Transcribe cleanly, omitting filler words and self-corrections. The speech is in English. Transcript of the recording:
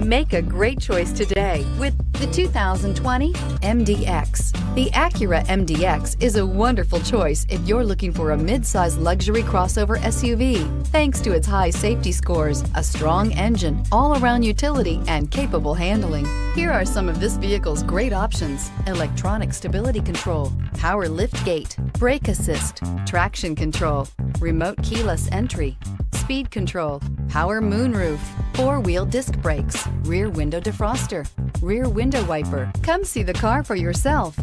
Make a great choice today with the 2020 MDX. The Acura MDX is a wonderful choice if you're looking for a mid-size luxury crossover SUV. Thanks to its high safety scores, a strong engine, all-around utility, and capable handling. Here are some of this vehicle's great options: electronic stability control, power liftgate, brake assist, traction control, remote keyless entry, speed control, power moonroof, four-wheel disc brakes, rear window defroster, rear window wiper. Come see the car for yourself.